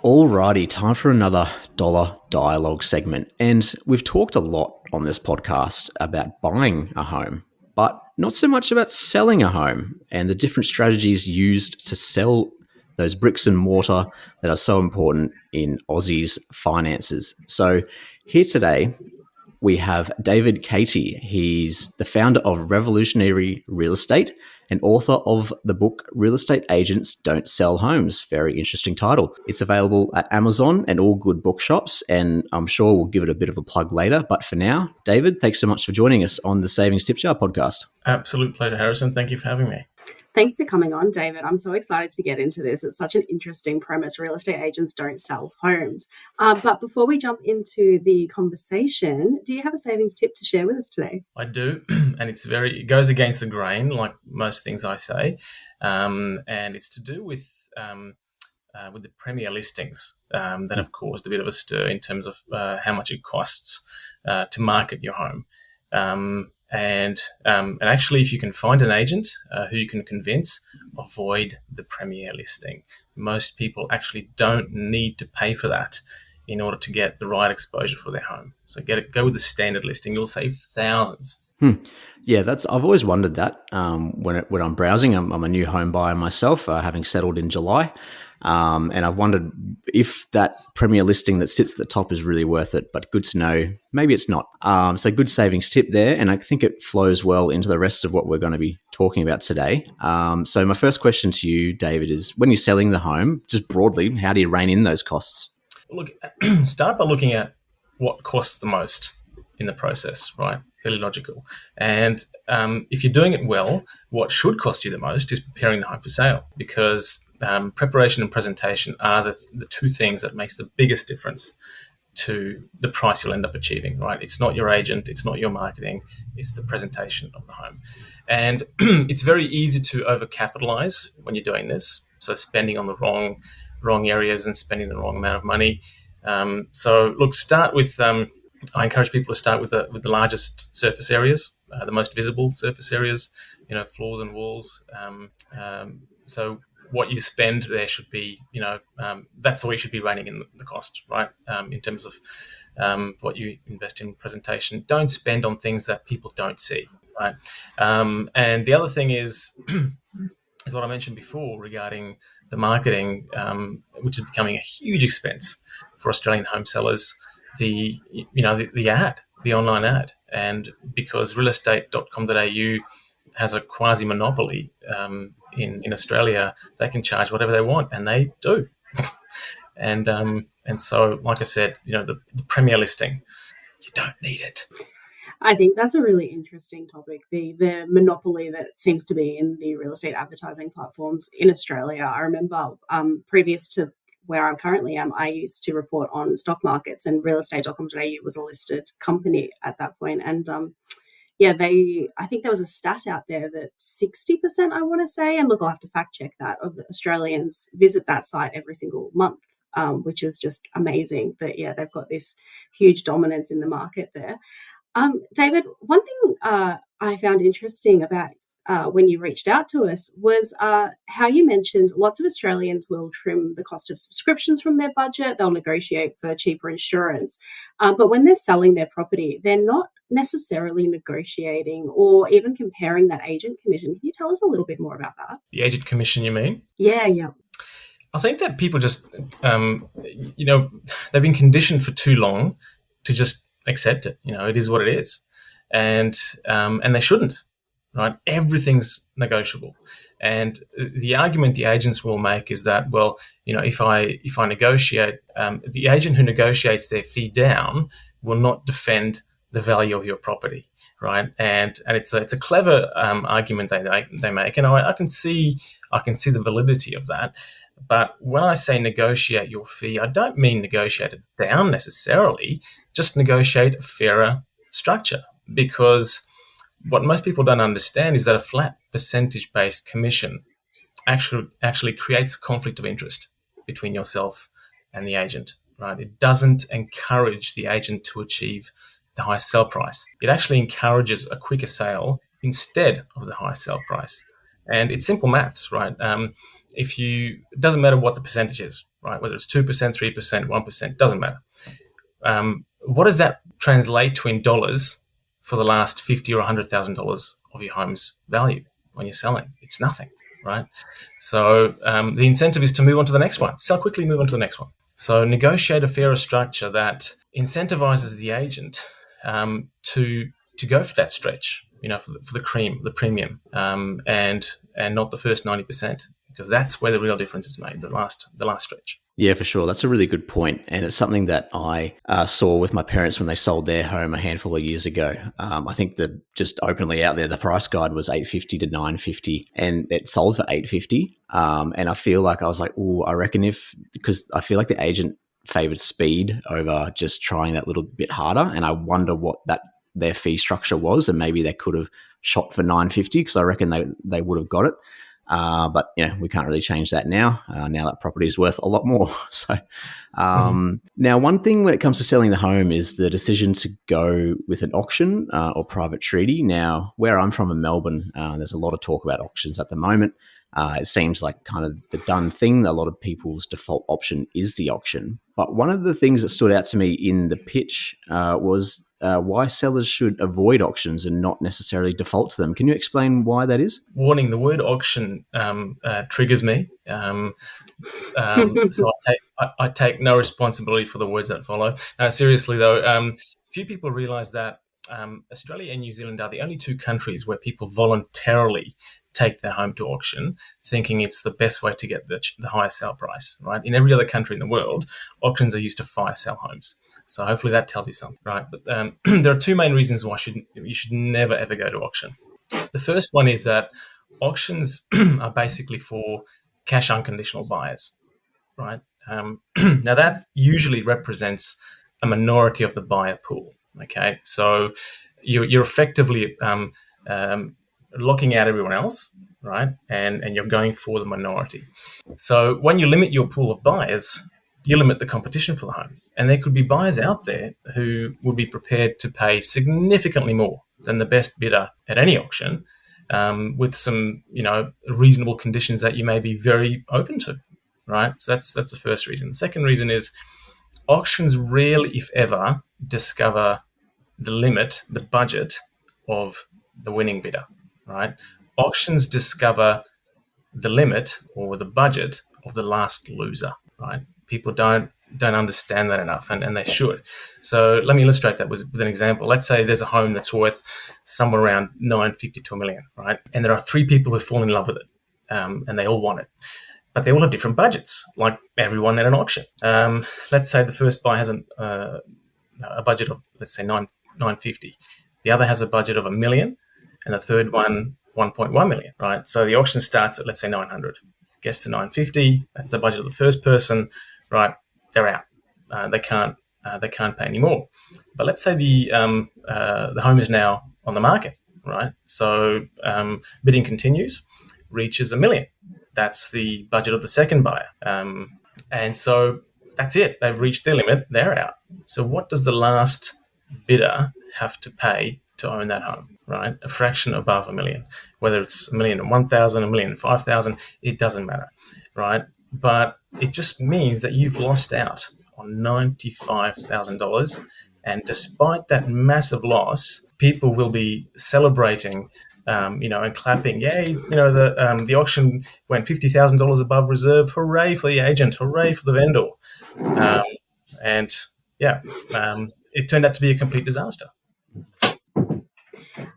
Alrighty, time for another dollar dialogue segment. And we've talked a lot on this podcast about buying a home, but not so much about selling a home and the different strategies used to sell those bricks and mortar that are so important in Aussies' finances. So here today, we have David Kaity. He's the founder of Revolutionary Real Estate and author of the book Real Estate Agents Don't Sell Homes. Very interesting title. It's available at Amazon and all good bookshops, and I'm sure we'll give it a bit of a plug later. But for now, David, thanks so much for joining us on the Savings Tip Jar podcast. Absolute pleasure, Harrison. Thank you for having me. Thanks for coming on, David. I'm so excited to get into this. It's such an interesting premise. Real estate agents don't sell homes. But before we jump into the conversation, do you have a savings tip to share with us today? I do, and it goes against the grain, like most things I say, and it's to do with the premier listings that have caused a bit of a stir in terms of how much it costs to market your home. And actually, if you can find an agent who you can convince, avoid the premier listing. Most people actually don't need to pay for that in order to get the right exposure for their home. So go with the standard listing. You'll save thousands. Yeah, I've always wondered that when I'm browsing. I'm a new home buyer myself, having settled in July. And I've wondered if that premier listing that sits at the top is really worth it, but good to know. Maybe it's not. So good savings tip there. And I think it flows well into the rest of what we're going to be talking about today. So my first question to you, David, is when you're selling the home, just broadly, how do you rein in those costs? Look, start by looking at what costs the most in the process, right? Fairly logical. And if you're doing it well, what should cost you the most is preparing the home for sale, because preparation and presentation are the two things that makes the biggest difference to the price you'll end up achieving, right? It's not your agent, it's not your marketing, it's the presentation of the home. And it's very easy to overcapitalize when you're doing this. So spending on the wrong areas and spending the wrong amount of money. So look, start with, I encourage people to start with the largest surface areas, the most visible surface areas, floors and walls. So what you spend there should be, that's all you should be reining in the cost, right? In terms of what you invest in presentation. Don't spend on things that people don't see, right? And the other thing is what I mentioned before regarding the marketing, which is becoming a huge expense for Australian home sellers. The ad, the online ad, and because realestate.com.au has a quasi monopoly in Australia, they can charge whatever they want, and they do. and so, like I said, the premier listing, you don't need it. I think that's a really interesting topic, the monopoly that seems to be in the real estate advertising platforms in Australia. I remember previous to where I currently am, I used to report on stock markets, and realestate.com.au was a listed company at that point. And I think there was a stat out there that 60%, I want to say, and look, I'll have to fact check that, of Australians visit that site every single month, which is just amazing. But yeah, they've got this huge dominance in the market there. David, one thing I found interesting about when you reached out to us was how you mentioned lots of Australians will trim the cost of subscriptions from their budget. They'll negotiate for cheaper insurance. But when they're selling their property, they're not necessarily negotiating or even comparing that agent commission. Can you tell us a little bit more about that? The agent commission, you mean? Yeah. I think that people just, they've been conditioned for too long to just accept it. It is what it is. And they shouldn't. Right, everything's negotiable, and the argument the agents will make is that, well, if I negotiate, the agent who negotiates their fee down will not defend the value of your property, right? And it's a clever argument they make, and I can see the validity of that. But when I say negotiate your fee, I don't mean negotiate it down necessarily. Just negotiate a fairer structure, because what most people don't understand is that a flat percentage-based commission actually creates a conflict of interest between yourself and the agent, right? It doesn't encourage the agent to achieve the highest sell price. It actually encourages a quicker sale instead of the highest sell price. And it's simple maths, right? It doesn't matter what the percentage is, right? Whether it's 2%, 3%, 1%, doesn't matter. What does that translate to in dollars for the last $50,000 or $100,000 of your home's value when you're selling? It's nothing, right? So the incentive is to move on to the next one. Sell quickly, move on to the next one. So negotiate a fairer structure that incentivizes the agent to go for that stretch, for the premium, and not the first 90%, because that's where the real difference is made, the last stretch. Yeah, for sure. That's a really good point. And it's something that I saw with my parents when they sold their home a handful of years ago. I think that just openly out there, the price guide was $850 to $950 and it sold for $850. And I feel like I was like, oh, I reckon because I feel like the agent favored speed over just trying that little bit harder. And I wonder what their fee structure was. And maybe they could have shot for $950 because I reckon they would have got it. But we can't really change that now. Now that property is worth a lot more. So now one thing when it comes to selling the home is the decision to go with an auction or private treaty. Now, where I'm from in Melbourne, there's a lot of talk about auctions at the moment. It seems like kind of the done thing. A lot of people's default option is the auction. But one of the things that stood out to me in the pitch was why sellers should avoid auctions and not necessarily default to them. Can you explain why that is? Warning, the word auction triggers me. So I take no responsibility for the words that follow. No, seriously though, few people realise that Australia and New Zealand are the only two countries where people voluntarily take their home to auction, thinking it's the best way to get the highest sale price, right? In every other country in the world, auctions are used to fire sell homes. So hopefully that tells you something, right? But there are two main reasons why you should never, ever go to auction. The first one is that auctions are basically for cash unconditional buyers, right? Now that usually represents a minority of the buyer pool, okay? So you're effectively locking out everyone else, right? And you're going for the minority. So when you limit your pool of buyers, you limit the competition for the home. And there could be buyers out there who would be prepared to pay significantly more than the best bidder at any auction, with some, reasonable conditions that you may be very open to, right? So that's the first reason. The second reason is auctions rarely, if ever, discover the budget of the winning bidder, right? Auctions discover the limit or the budget of the last loser, right? People don't understand that enough, and they should. So let me illustrate that with an example. Let's say there's a home that's worth somewhere around $950 to $1 million, right? And there are three people who fall in love with it, and they all want it. But they all have different budgets, like everyone at an auction. Let's say the first buyer has a budget of, let's say, $950. The other has a budget of $1 million, and the third one, $1.1 million, right? So the auction starts at, let's say, 900, gets to 950. That's the budget of the first person, right? They're out. They can't pay any more. But let's say the home is now on the market, right? So bidding continues, reaches $1 million. That's the budget of the second buyer, and so that's it. They've reached their limit. They're out. So what does the last bidder have to pay to own that home, right? A fraction above $1 million, whether it's $1 million and 1,000, $1 million and 5,000, it doesn't matter, right? But it just means that you've lost out on $95,000, and despite that massive loss, people will be celebrating, and clapping. Yay! The auction went $50,000 above reserve. Hooray for the agent! Hooray for the vendor! It turned out to be a complete disaster.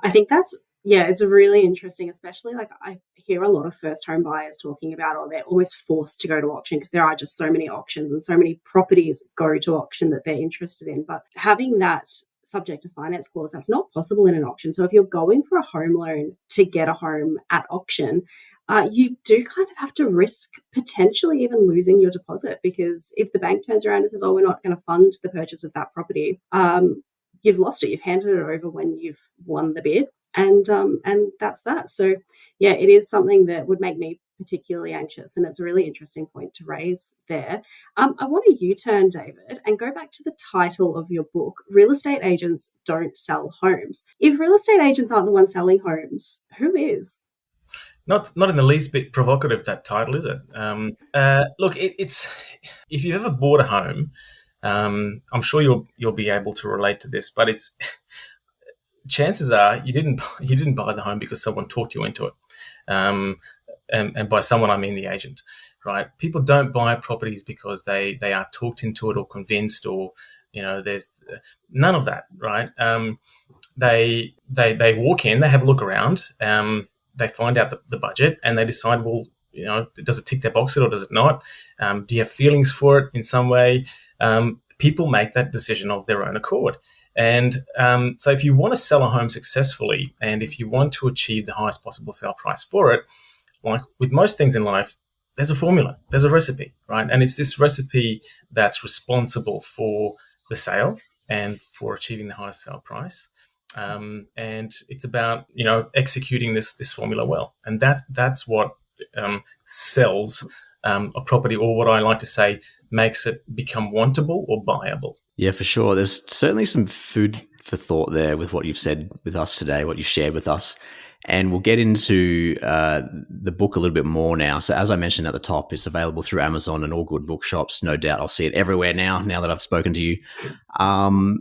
I think it's a really interesting, especially like I hear a lot of first home buyers talking about, or they're almost forced to go to auction because there are just so many auctions and so many properties go to auction that they're interested in. But having that subject to finance clause, that's not possible in an auction. So if you're going for a home loan to get a home at auction, you do kind of have to risk potentially even losing your deposit, because if the bank turns around and says, oh, we're not going to fund the purchase of that property, you've lost it. You've handed it over when you've won the bid, and that's that. So yeah, it is something that would make me particularly anxious, and it's a really interesting point to raise there. I want to U-turn, David, and go back to the title of your book, Real Estate Agents Don't Sell Homes. If real estate agents aren't the ones selling homes, who is? Not in the least bit provocative, that title, is it? Look, it's if you've ever bought a home, I'm sure you'll be able to relate to this, but it's chances are you didn't buy the home because someone talked you into it, and by someone I mean the agent, right? People don't buy properties because they are talked into it or convinced, or there's none of that, right? They walk in, they have a look around, they find out the budget, and they decide, well, does it tick their boxes or does it not? Do you have feelings for it in some way? People make that decision of their own accord. And so if you want to sell a home successfully, and if you want to achieve the highest possible sale price for it, like with most things in life, there's a formula, there's a recipe, right? And it's this recipe that's responsible for the sale and for achieving the highest sale price. And it's about executing this formula well, and that's what sells a property, or what I like to say makes it become wantable or buyable. Yeah, for sure. There's certainly some food for thought there with what you've said with us today, what you've shared with us. And we'll get into the book a little bit more now. So as I mentioned at the top, it's available through Amazon and all good bookshops. No doubt I'll see it everywhere now that I've spoken to you.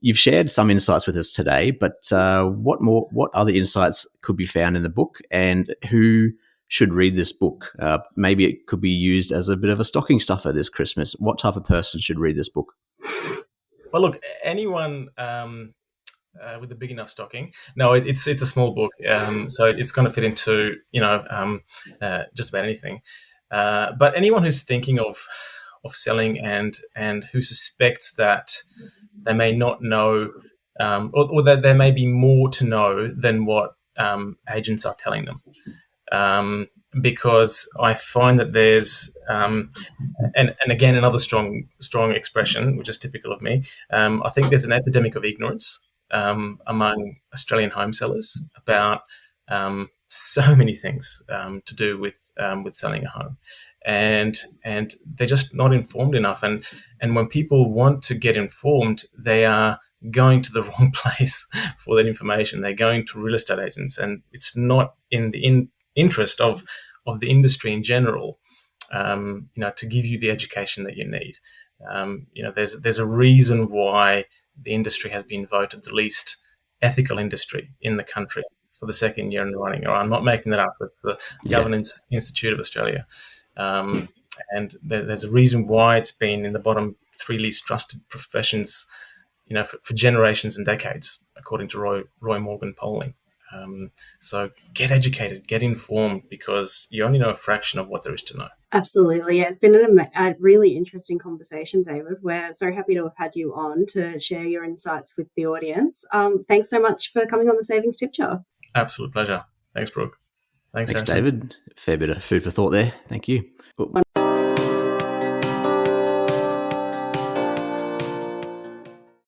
You've shared some insights with us today, but what other insights could be found in the book, and who should read this book? Maybe it could be used as a bit of a stocking stuffer this Christmas. What type of person should read this book? Well, look, anyone with a big enough stocking. No, it's a small book, so it's going to fit into just about anything. But anyone who's thinking of selling and who suspects that they may not know, or that there may be more to know than what agents are telling them. Because I find that there's and again, another strong expression, which is typical of me. I think there's an epidemic of ignorance among Australian home sellers about so many things to do with selling a home, and they're just not informed enough. And when people want to get informed, they are going to the wrong place for that information. They're going to real estate agents, and it's not in the interest of the industry in general, to give you the education that you need. There's a reason why the industry has been voted the least ethical industry in the country for the second year in a running. Or I'm not making that up. It's the Governance Institute of Australia. And there's a reason why it's been in the bottom 3 least trusted professions, for generations and decades, according to Roy Morgan polling. So get educated, get informed, because you only know a fraction of what there is to know. Absolutely. Yeah, it's been a really interesting conversation, David. We're so happy to have had you on to share your insights with the audience. Thanks so much for coming on the Savings Tip Jar. Absolute pleasure. Thanks, Brooke. Thanks David. Fair bit of food for thought there. Thank you.